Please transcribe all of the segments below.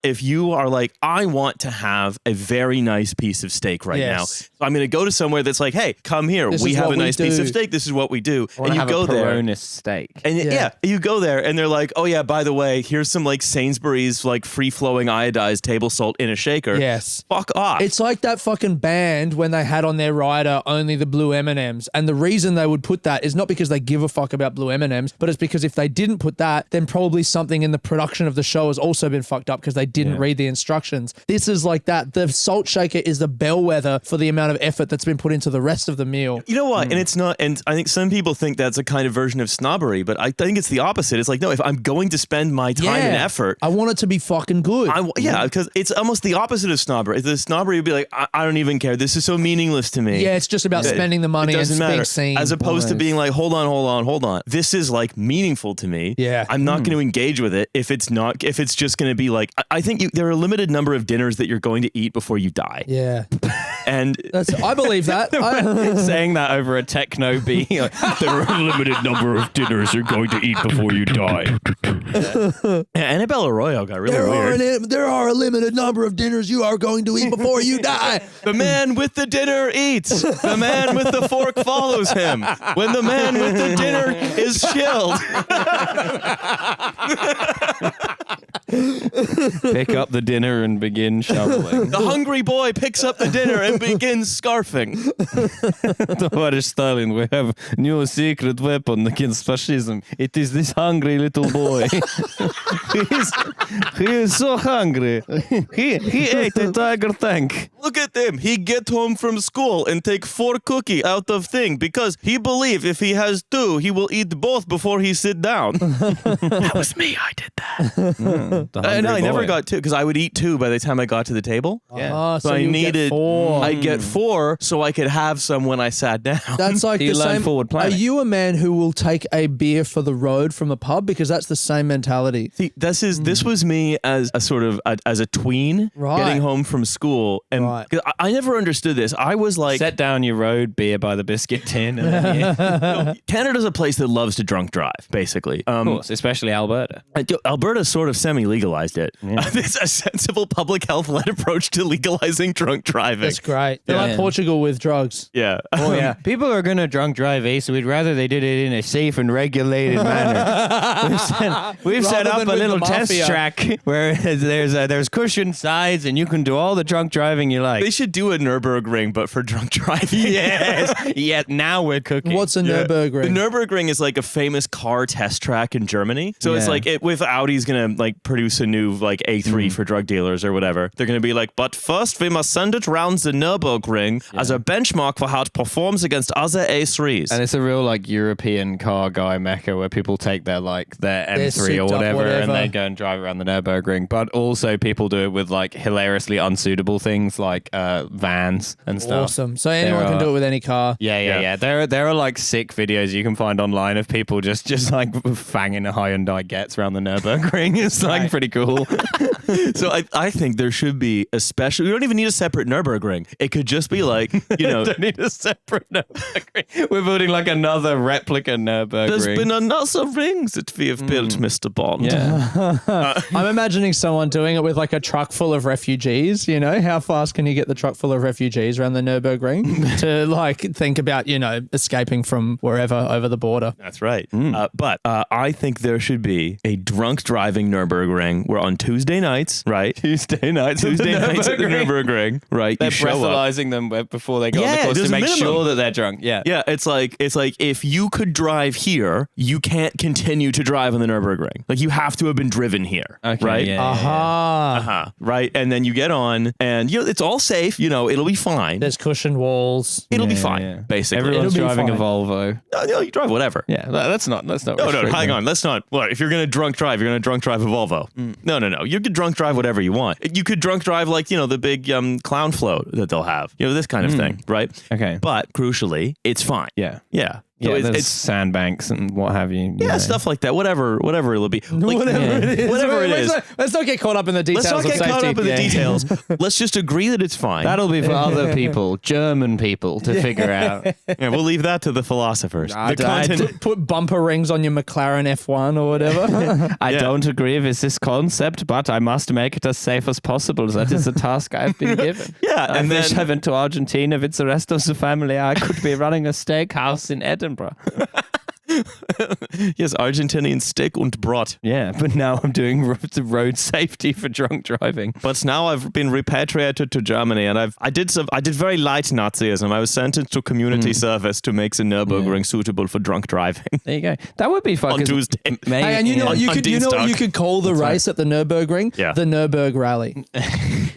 if you are like, I want to have a very nice piece of steak right now. So I'm going to go to somewhere that's like, hey, come here. We have a nice piece of steak. This is what we do. And you go there. Steak. And you go there and they're like, oh yeah, by the way, here's some like Sainsbury's like free-flowing iodized table salt in a shaker. Yes. Fuck off. It's like that fucking band when they had on their rider only the blue M&Ms. And the reason they would put that is not because they give a fuck about blue M&Ms, but it's because if they didn't put that, then probably something in the production of the show has also been fucked up because they didn't read the instructions. This is like that. The salt shaker is the bellwether for the amount of effort that's been put into the rest of the meal. You know what? And it's not, and I think some people think that's a kind of version of snobbery, but I think it's the opposite. It's like, no, if I'm going to spend my time and effort, I want it to be fucking good. Because it's almost the opposite of snobbery. The snobbery would be like, I don't even care. This is so meaningless to me. Yeah, it's just about spending the money and being seen. As opposed to being like, hold on. This is like meaningful to me. Yeah. I'm not going to engage with it if it's just going to be like, I think there are a limited number of dinners that you're going to eat before you die. Yeah. And I believe that. Saying that over a techno beat. Like, there are a limited number of dinners you're going to eat before you die. Annabella Royale got really weird. There are a limited number of dinners you are going to eat before you die. The man with the dinner eats. The man with the fork follows him. When the man with the dinner is chilled. Pick up the dinner and begin shoveling. The hungry boy picks up the dinner and begins scarfing. Tоварищ Stalin, we have new secret weapon against fascism. It is this hungry little boy. he is so hungry. He ate a tiger tank. Look at him. He get home from school and take 4 cookie out of thing because he believe if he has 2, he will eat both before he sit down. That was me. I did that. I never got 2 because I would eat 2 by the time I got to the table. Yeah. So I needed 4. I'd get 4 so I could have some when I sat down. That's like the same. Forward planning. Are you a man who will take a beer for the road from the pub? Because that's the same mentality. See, this was me as a sort of as a tween getting home from school, and I never understood this. I was like, set down your road beer by the biscuit tin. And Canada's a place that loves to drunk drive, basically. Of course, especially Alberta. Alberta sort of semi-legalized it. It's a sensible public health-led approach to legalizing drunk driving. That's great. They're like Portugal with drugs. Yeah. Oh yeah. People are gonna drunk drive, so we'd rather they did it in a safe and regulated manner. We've set up a little test track where there's cushioned sides and you can do all the drunk driving you like. They should do a Nürburgring, but for drunk driving. Yes. Yeah. Now we're cooking. What's a Nürburgring? The Nürburgring is like a famous car test track in Germany. So it's like with Audi's gonna like produce a new like A3 for drug dealers or whatever. They're gonna be like, but first we must send it round the Nürburgring as a benchmark for how it performs against other A3s. And it's a real like European car guy mecca where people take their M3 or whatever and they go and drive around the Nürburgring. But also people do it with like hilariously unsuitable things like vans and stuff. Awesome. So anyone can do it with any car. Yeah. There are like sick videos you can find online of people just like fanging a Hyundai Getz around the Nürburgring. It's like pretty cool. So I think there should be a special. We don't even need a separate Nürburgring. It could just be like, don't need a separate Nürburgring. We're building like another replica Nürburgring. There's been another ring that we have built, Mr. Bond. Yeah. I'm imagining someone doing it with like a truck full of refugees. You know, how fast can you get the truck full of refugees around the Nürburgring to like think about, escaping from wherever over the border? That's right. But I think there should be a drunk driving Nürburgring where on Tuesday nights, right? Tuesday nights at the Nürburgring, right? They're breathalyzing them before they go on the course to make sure that they're drunk. Yeah. Yeah, it's like if you could drive here, you can't continue to drive on the Nürburgring. Like you have to have been driven here, right? Yeah. Right, and then you get on, and it's all safe. It'll be fine. There's cushioned walls. It'll be fine. Basically, everyone's driving a Volvo. No, you drive whatever. Yeah, that's not. No, hang on. Let's not. What if you're gonna drunk drive? You're gonna drunk drive a Volvo. No. You could drunk drive whatever you want. You could drunk drive like the big clown float that they'll have. This kind of thing, right? Okay. But crucially, it's fine. Yeah. Yeah, So there's sandbanks and what have you. Yeah, stuff like that. Whatever it'll be. Like, Whatever it is. Whatever it is. Let's not get caught up in the details. Let's not get caught up in the Yeah. details. Let's just agree that it's fine. That'll be for other people, German people, to figure out. Yeah, we'll leave that to the philosophers. I- The content. Put bumper rings on your McLaren F1 or whatever. I Yeah. don't agree with this concept, but I must make it as safe as possible. That is the task I've been given. Yeah, I and wish then- I went to Argentina with the rest of the family. I could be running a steakhouse in Edinburgh. Yes, Argentinian steak und Brot. Yeah, but now I'm doing road safety for drunk driving. But now I've been repatriated to Germany, and I did very light Nazism. I was sentenced to community service to make the Nürburgring suitable for drunk driving. There you go. That would be fun. On 'cause Tuesday. maybe- Hey, and you know what On you could Dienstag. call the race at the Nürburgring? Yeah. The Nürburg Rally.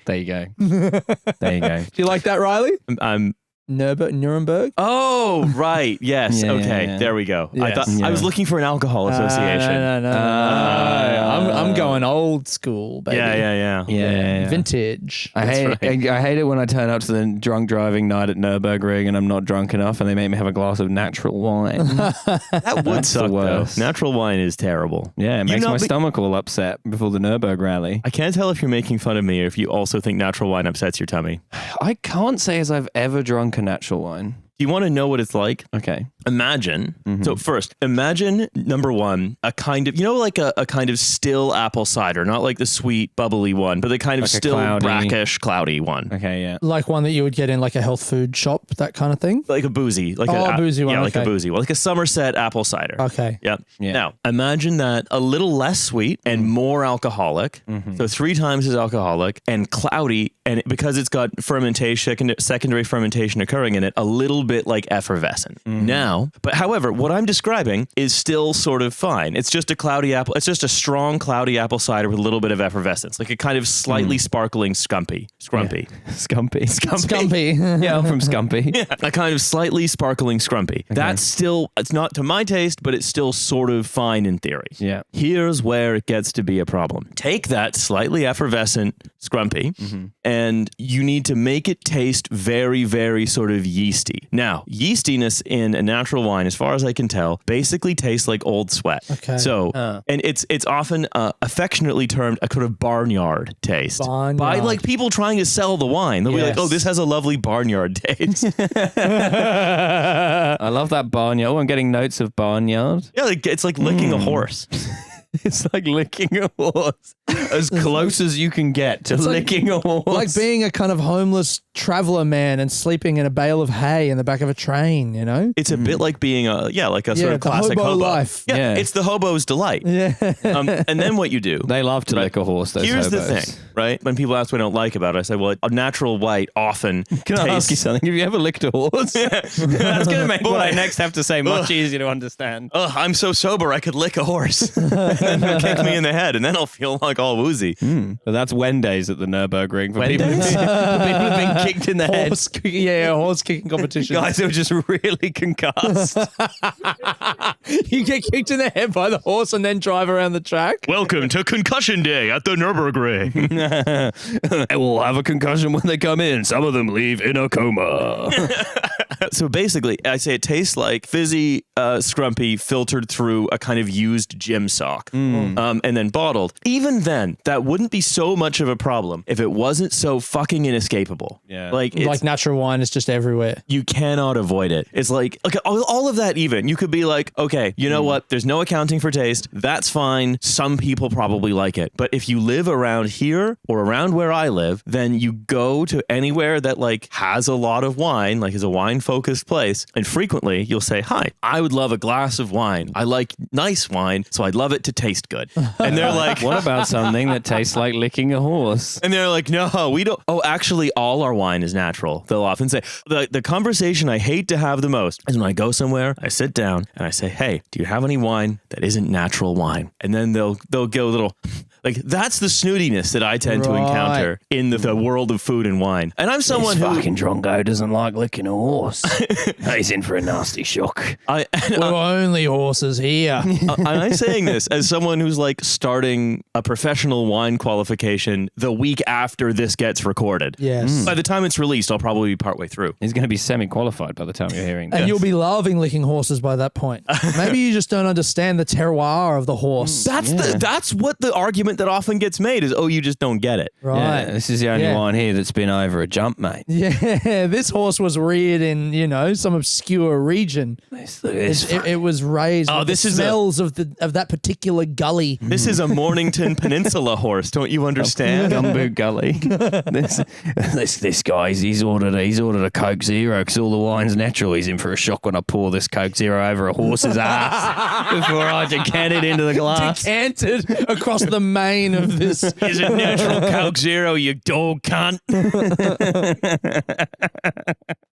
There you go. There you go. Do you like that, Riley? I'm Nuremberg? Oh, right. Yes. Yeah, okay. yeah. There we go. I Yes. thought I was looking for an alcohol association. No. I'm going old school, baby. Yeah. Yeah. Vintage. I hate it when I turn up to the drunk driving night at Nürburgring and I'm not drunk enough and they make me have a glass of natural wine. That would That's the suck, though. worst. Natural wine is terrible. Yeah, it You makes know, my but- stomach all upset before the Nürburg rally. I can't tell if you're making fun of me or if you also think natural wine upsets your tummy. I can't say as I've ever drunk a natural wine. Do you want to know what it's like? Okay. Imagine. So first, imagine number one, a kind of, like a kind of still apple cider, not like the sweet, bubbly one, but the kind of Like a still cloudy- brackish, cloudy one. Okay, yeah. Like one that you would get in like a health food shop, that kind of thing? Like a boozy. Like Oh, a boozy one, Yeah, like a okay. boozy one. Like a Somerset apple cider. Okay. Yep. Yeah. Now, imagine that a little less sweet and more alcoholic. So 3 times as alcoholic and cloudy. And because it's got fermentation, secondary fermentation occurring in it, a little bit like effervescent. Now, but however, what I'm describing is still sort of fine. It's just a cloudy apple. It's just a strong cloudy apple cider with a little bit of effervescence, like a kind of slightly sparkling Scrumpy. Scumpy. Scumpy. Yeah, I'm from Scumpy. Yeah, a kind of slightly sparkling Scrumpy. That's still, it's not to my taste, but it's still sort of fine in theory. Yeah. Here's where it gets to be a problem. Take that slightly effervescent Scrumpy and you need to make it taste very, very sort of yeasty. Now, yeastiness in a natural wine, as far as I can tell, basically tastes like old sweat. Okay. So, and it's often affectionately termed a kind of barnyard taste. Barnyard. By like people trying to sell the wine. They'll be like, Yes. oh, this has a lovely barnyard taste. I love that barnyard. Oh, I'm getting notes of barnyard. Yeah, like, it's like licking a horse. It's like licking a horse. As close as you can get to licking a horse. Like being a kind of homeless traveler man and sleeping in a bale of hay in the back of a train, you know? It's a bit like being like a sort Yeah, of the classic hobo hobo. life. Yeah, Yeah. it's the hobo's delight. Yeah. And then what you do. They love to lick a horse, those Here's hobos. the thing, right? When people ask what I don't like about it, I say, well, a natural white often Can I ask you something? Have you ever licked a horse? That's going to make what I next have to say much easier to understand. Ugh, I'm so sober I could lick a horse. And then they'll kick me in the head, and then I'll feel like all woozy. But that's Wendays at the Nürburgring for people who've been kicked in the head. Horse kicking competition. Guys who are just really concussed. You get kicked in the head by the horse and then drive around the track. Welcome to Concussion Day at the Nürburgring. They will have a concussion when they come in. Some of them leave in a coma. So basically, I say it tastes like fizzy Scrumpy filtered through a kind of used gym sock and then bottled. Even then, that wouldn't be so much of a problem if it wasn't so fucking inescapable. Yeah. Like, it's, Like natural wine is just everywhere. you cannot avoid it. It's like, okay, all of that even. You could be like, okay, you know what? There's no accounting for taste. That's fine. Some people probably like it. But if you live around here or around where I live, then you go to anywhere that like has a lot of wine, like is a wine-focused place, and frequently you'll say, hi, I would love a glass of wine. I like nice wine, so I'd love it to taste good. And they're like, What about something that tastes like licking a horse? and they're like, no, we don't. Oh, actually, all our wine is natural. They'll often say, the conversation I hate to have the most is when I go somewhere, I sit down and I say, hey, do you have any wine that isn't natural wine? And then they'll go a little, Like, that's the snootiness that I tend to encounter in the world of food and wine. And I'm someone who... fucking drongo doesn't like licking a horse. He's in for a nasty shock. We're only horses here. And I'm saying this as someone who's like starting a professional wine qualification the week after this gets recorded. Yes. By the time it's released, I'll probably be partway through. He's going to be semi-qualified by the time you're hearing this. And you'll be loving licking horses by that point. Maybe you just don't understand the terroir of the horse. That's what the argument that often gets made is, oh, you just don't get it. Right. Yeah, this is the only wine here that's been over a jump, mate. Yeah, this horse was reared in, some obscure region. It was raised with the smells of that particular gully. This is a Mornington Peninsula horse, don't you understand? Gumboot Gully. this guy, he's ordered a Coke Zero because all the wine's natural. He's in for a shock when I pour this Coke Zero over a horse's ass before I decant it into the glass. Decanted across the mane of this. Is it natural Coke Zero, you dog cunt?